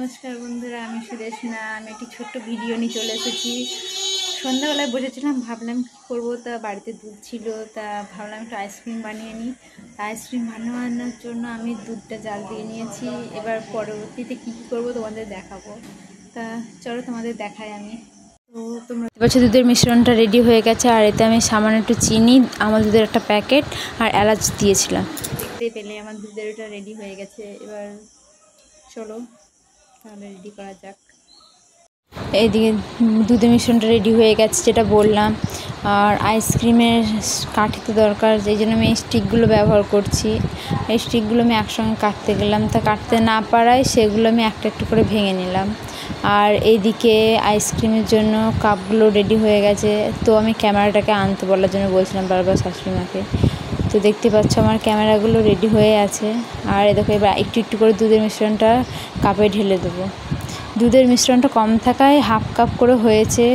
নমস্কার বন্ধুরা, আমি সুদেশনা। আমি একটি ছোট্ট ভিডিও নিয়ে চলে এসেছি। সন্ধ্যাবেলায় বসেছিলাম, ভাবলাম কী করবো, তা বাড়িতে দুধ ছিল, তা ভাবলাম একটু আইসক্রিম বানিয়ে নিই। আইসক্রিম বানানোর জন্য আমি দুধটা জাল দিয়ে নিয়েছি। এবার পরবর্তীতে কী কী করবো তোমাদের দেখাবো। তা চলো তোমাদের দেখাই আমি। তো তোমরা দেখতে দুধের মিশ্রণটা রেডি হয়ে গেছে, আর এতে আমি সামান্য একটু চিনি, আমল দুধের একটা প্যাকেট আর এলাচ দিয়েছিলাম। দেখতে পেলে আমার দুধের ওটা রেডি হয়ে গেছে। এবার চলো তাহলে রেডি করা যাক। এইদিকে দুধের মিশ্রণটা রেডি হয়ে গেছে যেটা বললাম, আর আইসক্রিমের কাঠি তো দরকার, যেই জন্য আমি এই স্টিকগুলো ব্যবহার করছি। এই স্টিকগুলো আমি একসঙ্গে কাটতে গেলাম, তা কাটতে না পারায় সেগুলো আমি একটা একটু করে ভেঙে নিলাম। আর এইদিকে আইসক্রিমের জন্য কাপগুলো রেডি হয়ে গেছে। তো আমি ক্যামেরাটাকে আনতে বলার জন্য বলছিলাম বারবার শাশুড়িমাকে। তো দেখতে পাচ্ছ আমার ক্যামেরাগুলো রেডি হয়ে আছে। আর এ দেখো এবার একটু একটু করে দুধের মিশ্রণটা কাপে ঢেলে দেবো। দুধের মিশ্রণটা কম থাকায় হাফ কাপ করে হয়েছে।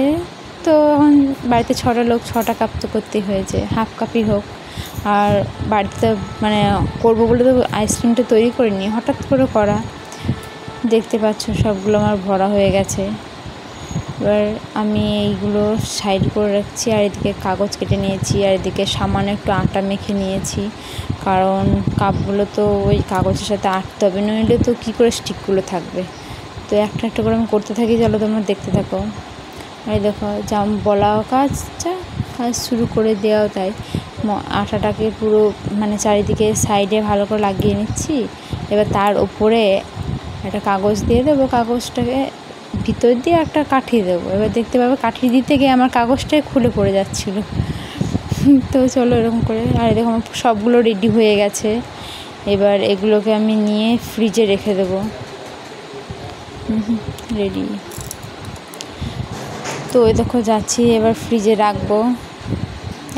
তো এখন বাড়িতে 6টা লোক, 6টা কাপ তো করতেই হয়েছে, হাফ কাপই হোক। আর বাড়িতে মানে করবো বলে তো আইসক্রিমটা তৈরি করিনি, হঠাৎ করে করা। দেখতে পাচ্ছ সবগুলো আমার ভরা হয়ে গেছে। এবার আমি এইগুলো সাইড করে রাখছি, আর এদিকে কাগজ কেটে নিয়েছি, আর এদিকে সামান্য একটু আটা মেখে নিয়েছি, কারণ কাপগুলো তো ওই কাগজের সাথে আটতে হবে, নইলে তো কী করে স্টিকগুলো থাকবে। তো একটা একটা করে আমি করতে থাকি, চলো তোমরা দেখতে থাকো। আর দেখো যেমন বলা কাজটা কাজ শুরু করে দেওয়াও তাই। আটাটাকে পুরো মানে চারিদিকে সাইডে ভালো করে লাগিয়ে নিচ্ছি। এবার তার উপরে একটা কাগজ দিয়ে দেবো, কাগজটাকে ভিতর দিয়ে একটা কাঠি দেবো। এবার দেখতে পাবে কাঠি দিতে গিয়ে আমার কাগজটাই খুলে পড়ে যাচ্ছিলো। তো চলো এরকম করে। আর দেখো আমার সবগুলো রেডি হয়ে গেছে। এবার এগুলোকে আমি নিয়ে ফ্রিজে রেখে দেবো। রেডি। তো ওই দেখো যাচ্ছি, এবার ফ্রিজে রাখবো।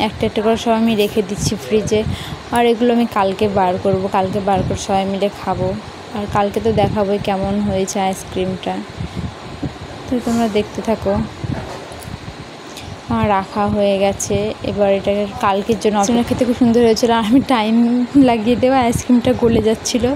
একটা একটা করে সব আমি রেখে দিচ্ছি ফ্রিজে। আর এগুলো আমি কালকে বার করব, কালকে বার করে সবাই মিলে খাবো। আর কালকে তো দেখাবোই কেমন হয়েছে আইসক্রিমটা। তো তোমরা দেখতে থাকো। আর রাখা হয়ে গেছে। এবার এটাকে কালকের জন্য খেতে খুব সুন্দর হয়েছিল। আর আমি টাইম লাগিয়ে দেওয়া আইসক্রিমটা গলে যাচ্ছিলো।